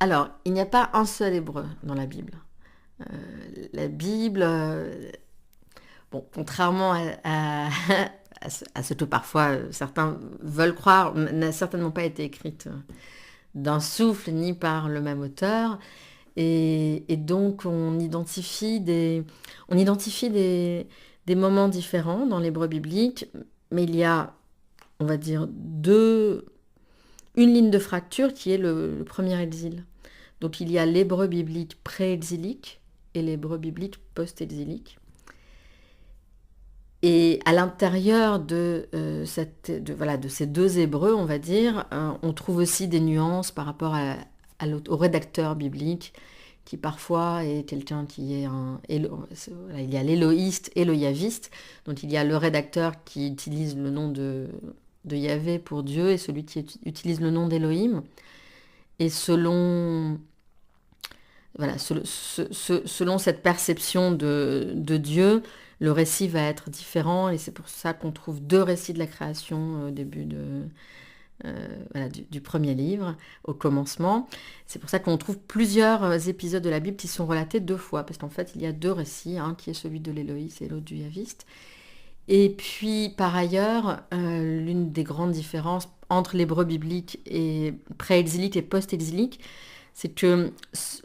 Alors, il n'y a pas un seul hébreu dans la Bible. Euh, la Bible, bon, contrairement à ce que parfois certains veulent croire, n'a certainement pas été écrite d'un souffle ni par le même auteur. Et donc, on identifie des moments différents dans l'hébreu biblique, mais il y a, on va dire, une ligne de fracture qui est le premier exil. Donc, il y a l'hébreu biblique pré-exilique et l'hébreu biblique post-exilique. Et à l'intérieur de ces deux hébreux, on va dire, on trouve aussi des nuances par rapport au rédacteur biblique, qui parfois est quelqu'un qui est voilà, il y a l'éloïste et le yaviste. Donc il y a le rédacteur qui utilise le nom de Yahvé pour Dieu et celui qui utilise le nom d'Élohim. Et selon cette perception de Dieu, le récit va être différent et c'est pour ça qu'on trouve deux récits de la création au début du premier livre, au commencement. C'est pour ça qu'on trouve plusieurs épisodes de la Bible qui sont relatés deux fois, parce qu'en fait, il y a deux récits, un qui est celui de l'Éloïste et l'autre du Yaviste. Et puis, par ailleurs, l'une des grandes différences entre l'hébreu biblique et pré-exilique et post-exilique, c'est que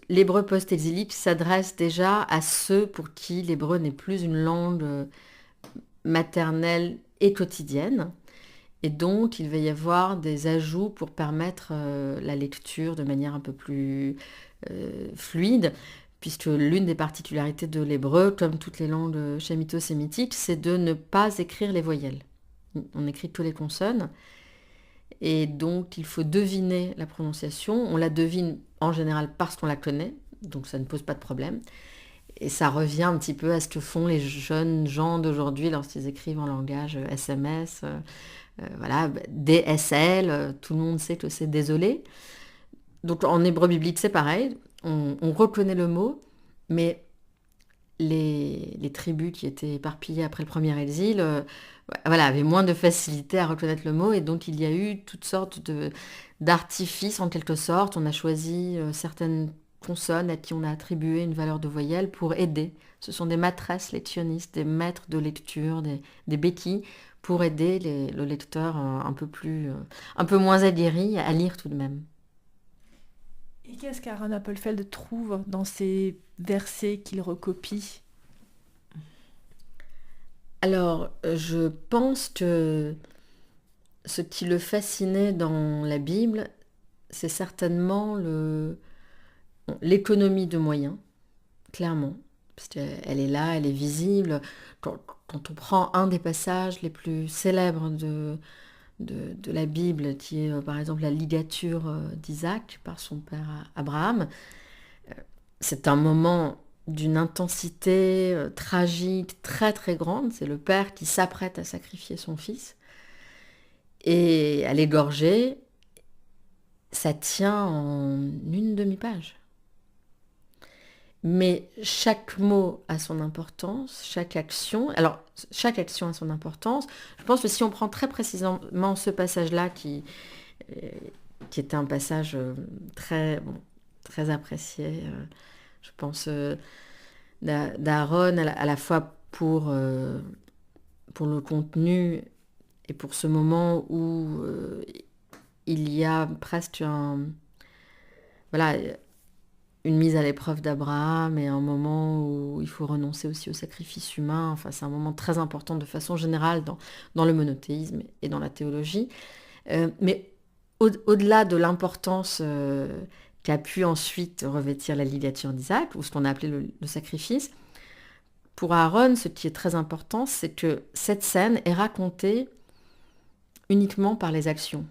l'hébreu post-exilique s'adresse déjà à ceux pour qui l'hébreu n'est plus une langue maternelle et quotidienne. Et donc, il va y avoir des ajouts pour permettre la lecture de manière un peu plus fluide, puisque l'une des particularités de l'hébreu, comme toutes les langues chamito-sémitiques, c'est de ne pas écrire les voyelles. On écrit que les consonnes. Et donc, il faut deviner la prononciation. On la devine en général parce qu'on la connaît, donc ça ne pose pas de problème. Et ça revient un petit peu à ce que font les jeunes gens d'aujourd'hui lorsqu'ils écrivent en langage SMS, voilà, DSL, tout le monde sait que c'est désolé. Donc en hébreu biblique, c'est pareil, on reconnaît le mot, mais les tribus qui étaient éparpillées après le premier exil voilà, avaient moins de facilité à reconnaître le mot, et donc il y a eu toutes sortes d'artifices en quelque sorte. On a choisi certaines consonnes à qui on a attribué une valeur de voyelle pour aider. Ce sont des maîtresses lectionnistes, des maîtres de lecture, des béquilles, pour aider le lecteur un peu moins aguerri à lire tout de même. Et qu'est-ce qu'Aaron Appelfeld trouve dans ces versets qu'il recopie? Alors, je pense que ce qui le fascinait dans la Bible, c'est certainement l'économie de moyens, clairement. Parce qu'elle est là, elle est visible. Quand on prend un des passages les plus célèbres de la Bible, qui est par exemple la ligature d'Isaac par son père Abraham, c'est un moment d'une intensité tragique très très grande. C'est le père qui s'apprête à sacrifier son fils et à l'égorger. Ça tient en une demi-page. Mais chaque mot a son importance, chaque action. Alors, chaque action a son importance. Je pense que si on prend très précisément ce passage-là, euh, qui était un passage très apprécié, je pense, d'Aaron, à la fois pour le contenu et pour ce moment où il y a presque voilà, une mise à l'épreuve d'Abraham et un moment où il faut renoncer aussi au sacrifice humain. Enfin, c'est un moment très important de façon générale dans le monothéisme et dans la théologie. Mais au-delà de l'importance qu'a pu ensuite revêtir la ligature d'Isaac, ou ce qu'on a appelé le sacrifice, pour Aaron, ce qui est très important, c'est que cette scène est racontée uniquement par les actions.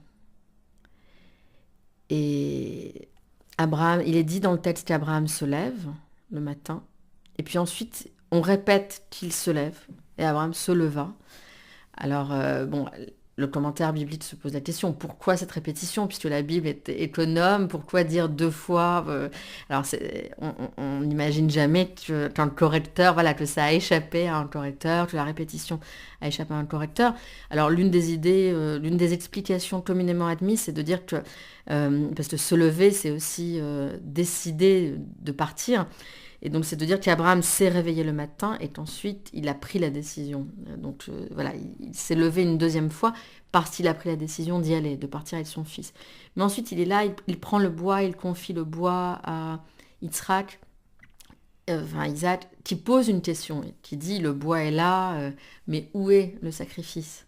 Et Abraham, il est dit dans le texte qu'Abraham se lève le matin, et puis ensuite on répète qu'il se lève, et Abraham se leva. Alors bon, le commentaire biblique se pose la question, pourquoi cette répétition? Puisque la Bible est économe, pourquoi dire 2 fois Alors, on n'imagine jamais qu'un correcteur, voilà, que ça a échappé à un correcteur, que la répétition a échappé à un correcteur. Alors, l'une des idées, l'une des explications communément admises, c'est de dire que, parce que se lever, c'est aussi décider de partir. Et donc, c'est de dire qu'Abraham s'est réveillé le matin et qu'ensuite, il a pris la décision. Donc, voilà, il s'est levé une deuxième fois parce qu'il a pris la décision d'y aller, de partir avec son fils. Mais ensuite, il est là, il prend le bois, il confie le bois à Yitzhak, Isaac, qui pose une question, qui dit, le bois est là, mais où est le sacrifice?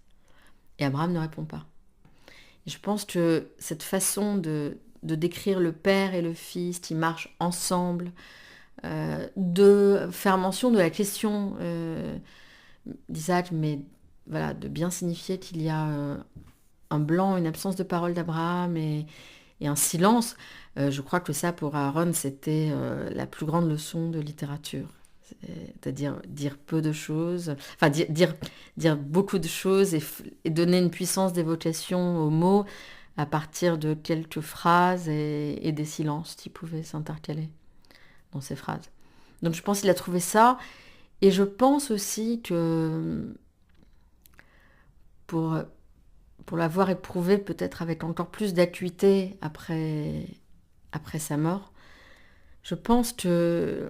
Et Abraham ne répond pas. Et je pense que cette façon de décrire le père et le fils qui marchent ensemble, de faire mention de la question d'Isaac, mais voilà, de bien signifier qu'il y a un blanc, une absence de parole d'Abraham et un silence. Je crois que ça, pour Aaron, c'était la plus grande leçon de littérature. C'est-à-dire dire peu de choses, enfin dire beaucoup de choses et donner une puissance d'évocation aux mots à partir de quelques phrases et des silences qui pouvaient s'intercaler dans ces phrases. Donc je pense qu'il a trouvé ça. Et je pense aussi que pour, pour l'avoir éprouvé peut-être avec encore plus d'acuité après sa mort, je pense que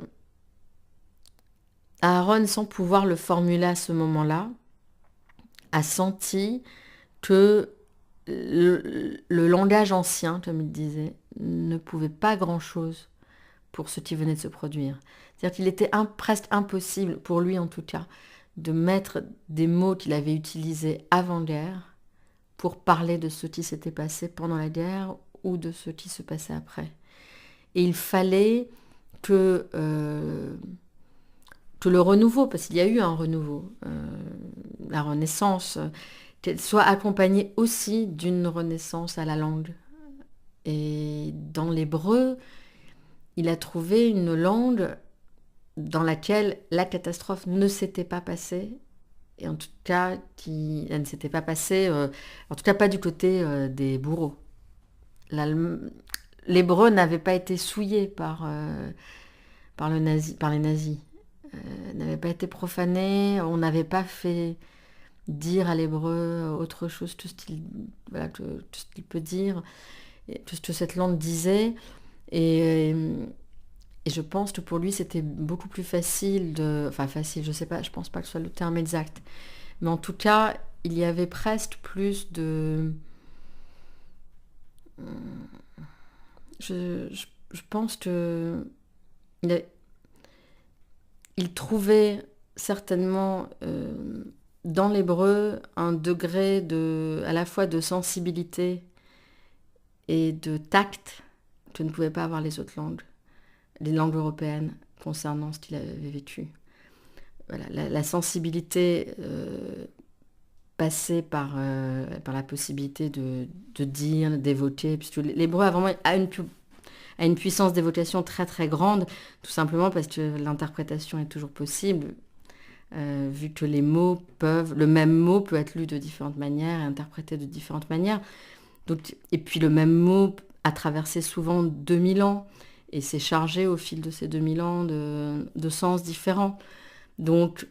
Aaron, sans pouvoir le formuler à ce moment-là, a senti que le langage ancien, comme il disait, ne pouvait pas grand-chose pour ce qui venait de se produire. C'est-à-dire qu'il était presque impossible, pour lui en tout cas, de mettre des mots qu'il avait utilisés avant-guerre pour parler de ce qui s'était passé pendant la guerre ou de ce qui se passait après. Et il fallait que le renouveau, parce qu'il y a eu un renouveau, la Renaissance, qu'elle soit accompagnée aussi d'une renaissance à la langue. Et dans l'hébreu, il a trouvé une langue dans laquelle la catastrophe ne s'était pas passée, et en tout cas, elle ne s'était pas passée, en tout cas pas du côté des bourreaux. L'hébreu n'avait pas été souillé par les nazis, n'avait pas été profané, on n'avait pas fait dire à l'hébreu autre chose que ce qu'il peut dire, tout ce que cette langue disait. Et je pense que pour lui, c'était beaucoup plus facile Enfin, facile, je sais pas, je pense pas que ce soit le terme exact. Mais en tout cas, il y avait presque plus de... Je pense que... Il trouvait certainement dans l'hébreu un degré à la fois de sensibilité et de tact que ne pouvaient pas avoir les autres langues, les langues européennes, concernant ce qu'il avait vécu. Voilà, la sensibilité passée par la possibilité de dire, d'évoquer, puisque l'hébreu a une puissance d'évocation très très grande, tout simplement parce que l'interprétation est toujours possible, vu que le même mot peut être lu de différentes manières et interprété de différentes manières. Donc, et puis le même mot a traversé souvent 2000 ans et s'est chargé au fil de ces 2000 ans de sens différents. Donc,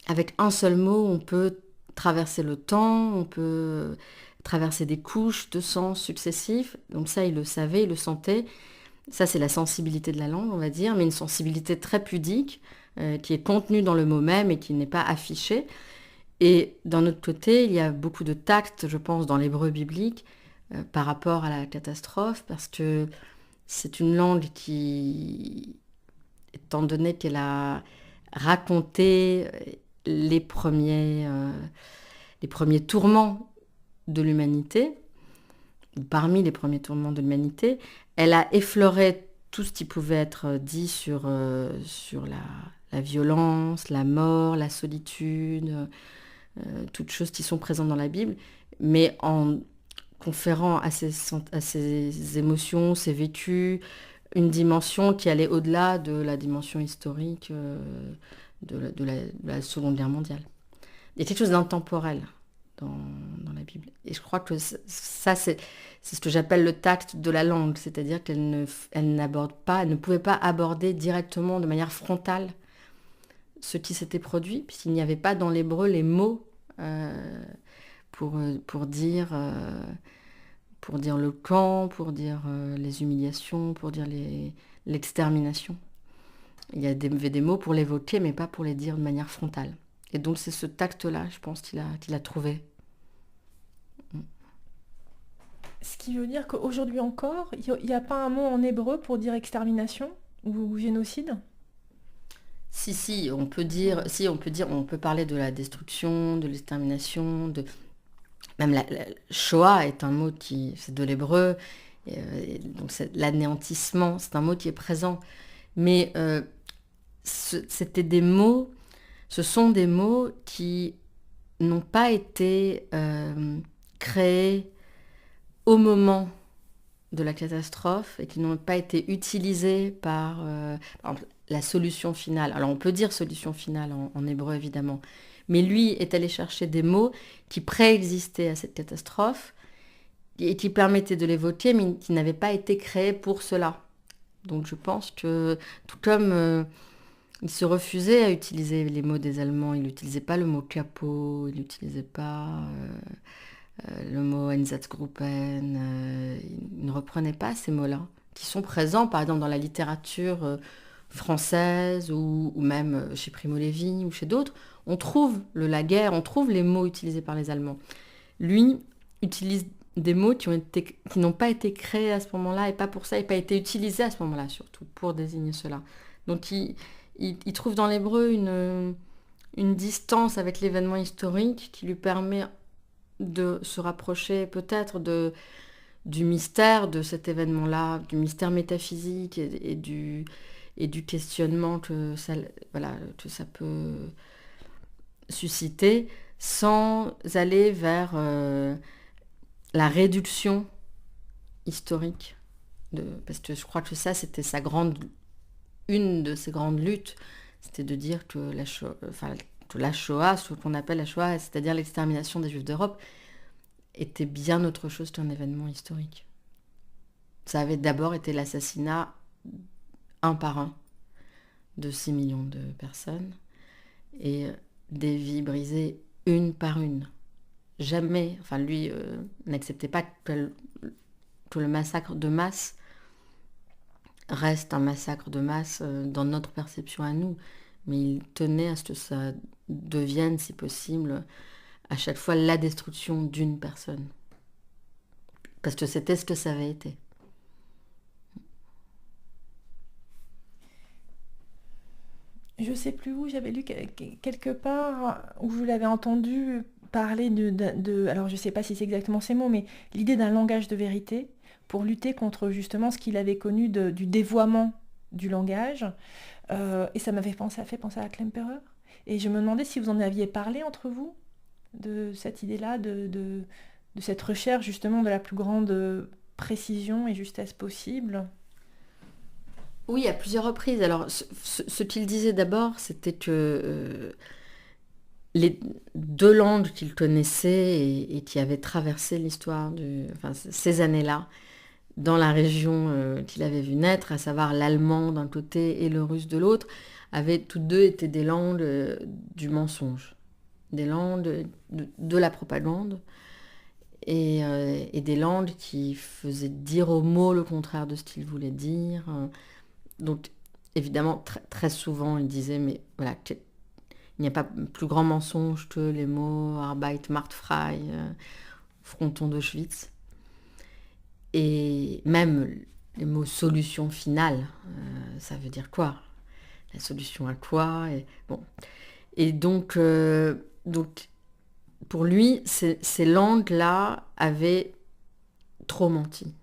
avec un seul mot, on peut traverser le temps, on peut traverser des couches de sens successifs. Donc ça, il le savait, il le sentait. Ça, c'est la sensibilité de la langue, on va dire, mais une sensibilité très pudique, qui est contenue dans le mot même et qui n'est pas affichée. Et d'un autre côté, il y a beaucoup de tact, je pense, dans l'hébreu biblique par rapport à la catastrophe, parce que c'est une langue qui, étant donné qu'elle a raconté les premiers tourments de l'humanité, ou parmi les premiers tourments de l'humanité, elle a effleuré tout ce qui pouvait être dit sur la violence, la mort, la solitude, toutes choses qui sont présentes dans la Bible, mais en conférant à ces émotions, ces vécus, une dimension qui allait au-delà de la dimension historique de la Seconde Guerre mondiale. Il y a quelque chose d'intemporel dans la Bible. Et je crois que ça, c'est ce que j'appelle le tact de la langue, c'est-à-dire elle n'aborde pas, elle ne pouvait pas aborder directement, de manière frontale, ce qui s'était produit, puisqu'il n'y avait pas dans l'hébreu les mots pour dire le camp, pour dire les humiliations, pour dire l'extermination. Il y avait des mots pour l'évoquer, mais pas pour les dire de manière frontale. Et donc c'est ce tact-là, je pense, qu'il a trouvé. Ce qui veut dire qu'aujourd'hui encore, il n'y a pas un mot en hébreu pour dire extermination ou génocide? Si, on peut parler de la destruction, de l'extermination, même la Shoah est un mot c'est de l'hébreu, donc l'anéantissement, c'est un mot qui est présent. Mais c'était des mots, ce sont des mots qui n'ont pas été créés au moment de la catastrophe et qui n'ont pas été utilisés par exemple, la solution finale. Alors on peut dire solution finale en hébreu évidemment, mais lui est allé chercher des mots qui préexistaient à cette catastrophe et qui permettaient de l'évoquer, mais qui n'avaient pas été créés pour cela. Donc je pense que tout comme il se refusait à utiliser les mots des Allemands, il n'utilisait pas le mot capot, il n'utilisait pas le mot Einsatzgruppen, il ne reprenait pas ces mots-là, qui sont présents par exemple dans la littérature française ou même chez Primo Levi ou chez d'autres. On trouve la guerre, on trouve les mots utilisés par les Allemands. Lui utilise des mots qui n'ont pas été créés à ce moment-là et pas pour ça, et pas été utilisés à ce moment-là surtout, pour désigner cela. Donc il trouve dans l'hébreu une distance avec l'événement historique qui lui permet de se rapprocher peut-être du mystère de cet événement-là, du mystère métaphysique et du questionnement que ça peut susciter, sans aller vers la réduction historique. Parce que je crois que ça, c'était une de ses grandes luttes, c'était de dire que la Shoah, ce qu'on appelle la Shoah, c'est-à-dire l'extermination des Juifs d'Europe, était bien autre chose qu'un événement historique. Ça avait d'abord été l'assassinat un par un de 6 millions de personnes et des vies brisées une par une. Jamais, lui n'acceptait pas que le massacre de masse reste un massacre de masse dans notre perception à nous, mais il tenait à ce que ça devienne, si possible, à chaque fois la destruction d'une personne. Parce que c'était ce que ça avait été. Je sais plus où, j'avais lu quelque part où je l'avais entendu parler alors je sais pas si c'est exactement ces mots, mais l'idée d'un langage de vérité pour lutter contre justement ce qu'il avait connu du dévoiement du langage. Et ça m'avait fait penser à Klemperer. Et je me demandais si vous en aviez parlé entre vous, de cette idée-là, de cette recherche justement de la plus grande précision et justesse possible. Oui, à plusieurs reprises. Alors, ce qu'il disait d'abord, c'était que les deux langues qu'il connaissait et qui avaient traversé l'histoire ces années-là, dans la région qu'il avait vu naître, à savoir l'allemand d'un côté et le russe de l'autre, avaient toutes deux été des langues du mensonge, des langues de la propagande et des langues qui faisaient dire aux mots le contraire de ce qu'ils voulaient dire. Donc, évidemment, très souvent, il disait, mais voilà, il n'y a pas plus grand mensonge que les mots Arbeit macht frei, fronton d'Auschwitz. Et même les mots solution finale, ça veut dire quoi? La solution à quoi? Et donc, pour lui, ces langues-là avaient trop menti.